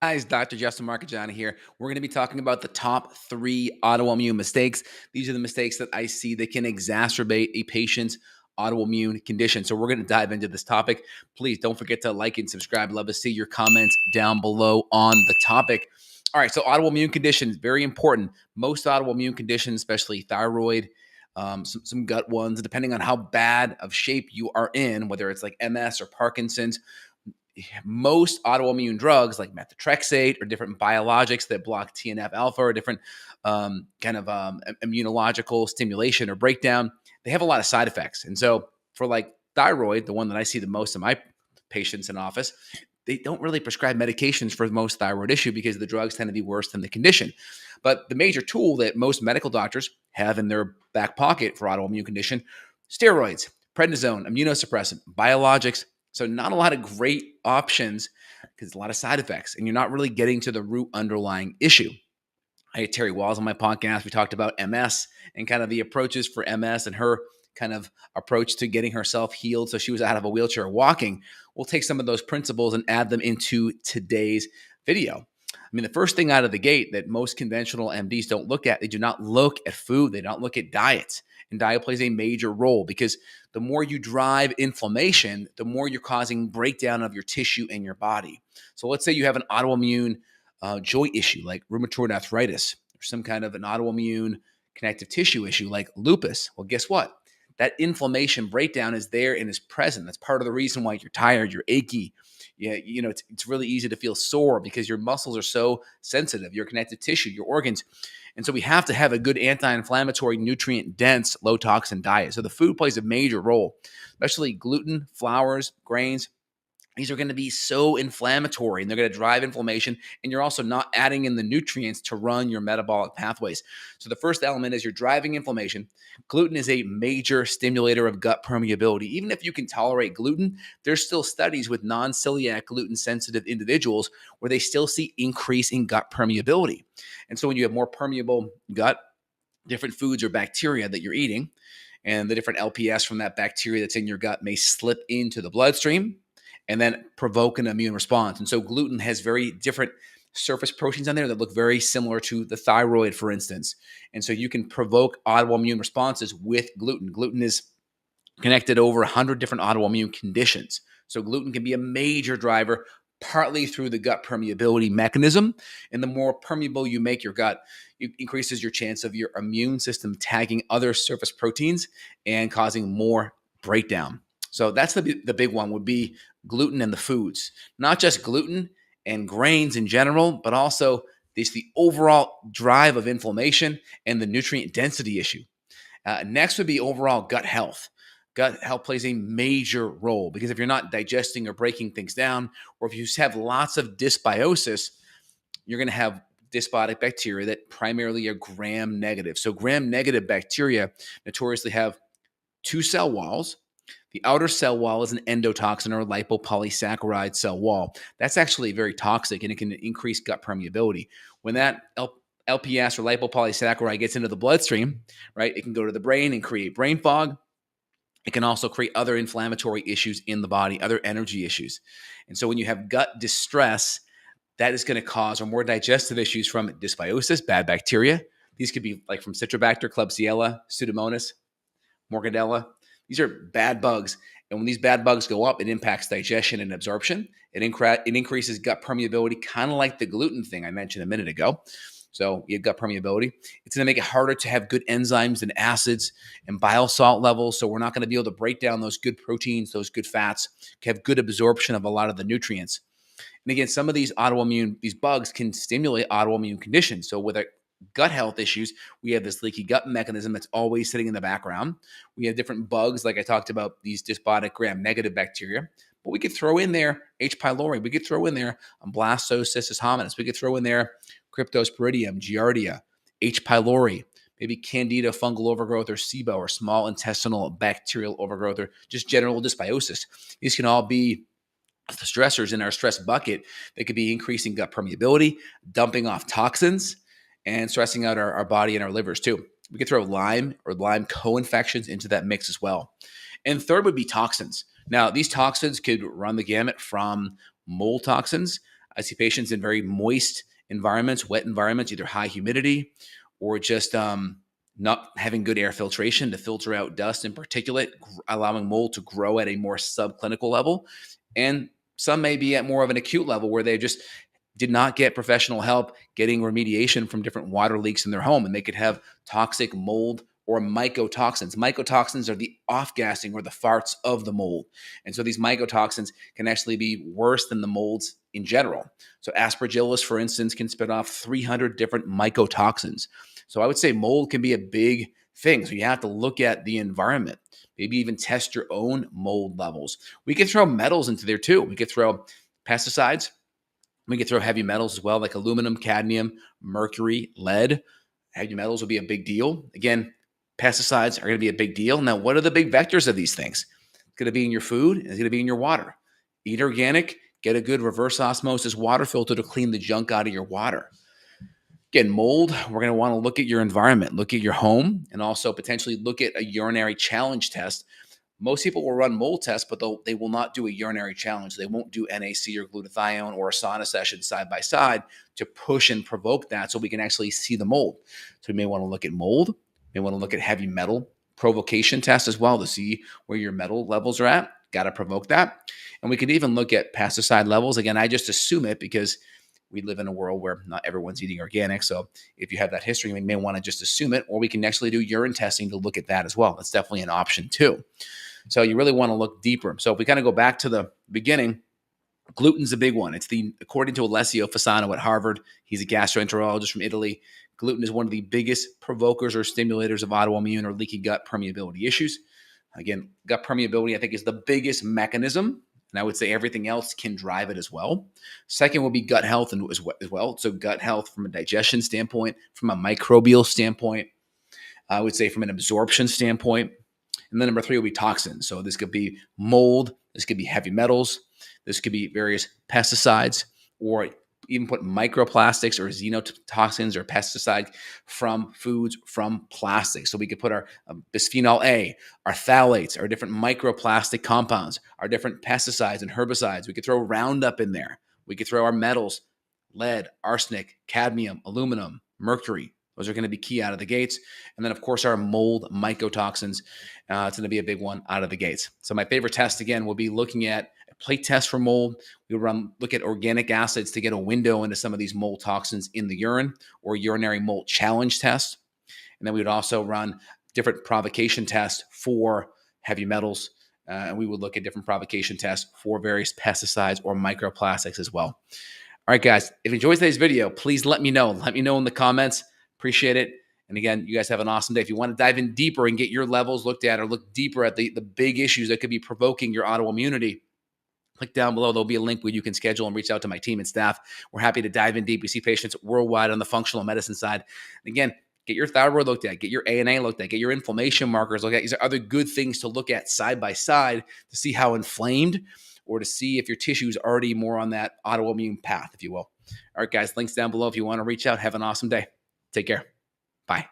Guys, Dr. Justin Marcagiani here. We're going to be talking about the top 3 autoimmune mistakes. These are the mistakes that I see that can exacerbate a patient's autoimmune condition. So we're going to dive into this topic. Please don't forget to like and subscribe. Love to see your comments down below on the topic. All right, so autoimmune conditions, very important. Most autoimmune conditions, especially thyroid, some gut ones, depending on how bad of shape you are in, whether it's like MS or Parkinson's, most autoimmune drugs like methotrexate or different biologics that block TNF alpha or different immunological stimulation or breakdown, they have a lot of side effects. And so for like thyroid, the one that I see the most in my patients in office, they don't really prescribe medications for most thyroid issue because the drugs tend to be worse than the condition. But the major tool that most medical doctors have in their back pocket for autoimmune condition, steroids, prednisone, immunosuppressant, biologics. So not a lot of great options because a lot of side effects, and you're not really getting to the root underlying issue. I had Terry Walls on my podcast. We talked about MS and kind of the approaches for MS and her kind of approach to getting herself healed so she was out of a wheelchair walking. We'll take some of those principles and add them into today's video. I mean, the first thing out of the gate that most conventional MDs don't look at, they do not look at food, they don't look at diets. And diet plays a major role because the more you drive inflammation, the more you're causing breakdown of your tissue in your body. So let's say you have an autoimmune joint issue like rheumatoid arthritis or some kind of an autoimmune connective tissue issue like lupus. Well, guess what? That inflammation breakdown is there and is present. That's part of the reason why you're tired, you're achy. Yeah, it's really easy to feel sore because your muscles are so sensitive, your connective tissue, your organs. And so we have to have a good anti-inflammatory, nutrient-dense, low-toxin diet. So the food plays a major role, especially gluten, flours, grains. These are going to be so inflammatory and they're going to drive inflammation. And you're also not adding in the nutrients to run your metabolic pathways. So the first element is you're driving inflammation. Gluten is a major stimulator of gut permeability. Even if you can tolerate gluten, there's still studies with non-celiac gluten sensitive individuals where they still see increase in gut permeability. And so when you have more permeable gut, different foods or bacteria that you're eating, and the different LPS from that bacteria that's in your gut may slip into the bloodstream and then provoke an immune response. And so gluten has very different surface proteins on there that look very similar to the thyroid, for instance. And so you can provoke autoimmune responses with gluten. Gluten is connected to over 100 different autoimmune conditions. So gluten can be a major driver, partly through the gut permeability mechanism. And the more permeable you make your gut, it increases your chance of your immune system tagging other surface proteins and causing more breakdown. So that's the big one would be gluten and the foods, not just gluten and grains in general, but also the overall drive of inflammation and the nutrient density issue. Next would be overall gut health. Gut health plays a major role because if you're not digesting or breaking things down, or if you have lots of dysbiosis, you're going to have dysbiotic bacteria that primarily are gram negative. So gram negative bacteria notoriously have two cell walls. The outer cell wall is an endotoxin or a lipopolysaccharide cell wall. That's actually very toxic and it can increase gut permeability. When that LPS or lipopolysaccharide gets into the bloodstream, right, it can go to the brain and create brain fog. It can also create other inflammatory issues in the body, other energy issues. And so when you have gut distress, that is going to cause or more digestive issues from dysbiosis, bad bacteria. These could be like from Citrobacter, Klebsiella, Pseudomonas, Morgadella. These are bad bugs. And when these bad bugs go up, it impacts digestion and absorption. It increases gut permeability, kind of like the gluten thing I mentioned a minute ago. So you have gut permeability. It's going to make it harder to have good enzymes and acids and bile salt levels. So we're not going to be able to break down those good proteins, those good fats, have good absorption of a lot of the nutrients. And again, some of these bugs can stimulate autoimmune conditions. So with a gut health issues, we have this leaky gut mechanism that's always sitting in the background. We have different bugs, like I talked about, these dysbiotic gram-negative bacteria. But we could throw in there H. pylori. We could throw in there Blastocystis hominis. We could throw in there Cryptosporidium, Giardia, H. pylori, maybe Candida fungal overgrowth or SIBO or small intestinal bacterial overgrowth or just general dysbiosis. These can all be the stressors in our stress bucket that could be increasing gut permeability, dumping off toxins, and stressing out our body and our livers too. We could throw Lyme or Lyme co-infections into that mix as well. And third would be toxins. Now, these toxins could run the gamut from mold toxins. I see patients in very moist environments, wet environments, either high humidity or just not having good air filtration to filter out dust and particulate, allowing mold to grow at a more subclinical level. And some may be at more of an acute level where they just did not get professional help getting remediation from different water leaks in their home, and they could have toxic mold or mycotoxins. Mycotoxins are the off-gassing or the farts of the mold. And so these mycotoxins can actually be worse than the molds in general. So aspergillus, for instance, can spit off 300 different mycotoxins. So I would say mold can be a big thing. So you have to look at the environment, maybe even test your own mold levels. We could throw metals into there too. We could throw pesticides. We could throw heavy metals as well, like aluminum, cadmium, mercury, lead. Heavy metals will be a big deal. Again, pesticides are going to be a big deal. Now, what are the big vectors of these things? It's going to be in your food, and it's going to be in your water. Eat organic, get a good reverse osmosis water filter to clean the junk out of your water. Again, mold, we're going to want to look at your environment, look at your home, and also potentially look at a urinary challenge test. Most people will run mold tests, but they will not do a urinary challenge. They won't do NAC or glutathione or a sauna session side by side to push and provoke that so we can actually see the mold. So we may want to look at mold. We may want to look at heavy metal provocation test as well to see where your metal levels are at. Got to provoke that. And we could even look at pesticide levels. Again, I just assume it because we live in a world where not everyone's eating organic. So if you have that history, we may want to just assume it, or we can actually do urine testing to look at that as well. That's definitely an option too. So you really want to look deeper. So if we kind of go back to the beginning, gluten's a big one. It's according to Alessio Fasano at Harvard, he's a gastroenterologist from Italy. Gluten is one of the biggest provokers or stimulators of autoimmune or leaky gut permeability issues. Again, gut permeability, I think, is the biggest mechanism. And I would say everything else can drive it as well. Second will be gut health as well. So gut health from a digestion standpoint, from a microbial standpoint, I would say from an absorption standpoint. And then number three will be toxins. So this could be mold, this could be heavy metals, this could be various pesticides, or even put microplastics or xenotoxins or pesticides from foods, from plastics. So we could put our bisphenol A, our phthalates, our different microplastic compounds, our different pesticides and herbicides. We could throw Roundup in there. We could throw our metals, lead, arsenic, cadmium, aluminum, mercury. Those are going to be key out of the gates. And then, of course, our mold mycotoxins. It's going to be a big one out of the gates. So my favorite test, again, will be looking at a plate test for mold. We look at organic acids to get a window into some of these mold toxins in the urine, or urinary mold challenge test. And then we would also run different provocation tests for heavy metals. And we would look at different provocation tests for various pesticides or microplastics as well. All right, guys, if you enjoyed today's video, please let me know. Let me know in the comments. Appreciate it. And again, you guys have an awesome day. If you want to dive in deeper and get your levels looked at, or look deeper at the big issues that could be provoking your autoimmunity, click down below. There'll be a link where you can schedule and reach out to my team and staff. We're happy to dive in deep. We see patients worldwide on the functional medicine side. And again, get your thyroid looked at, get your ANA looked at, get your inflammation markers looked at. These are other good things to look at side by side to see how inflamed, or to see if your tissue is already more on that autoimmune path, if you will. All right, guys, links down below if you want to reach out. Have an awesome day. Take care. Bye.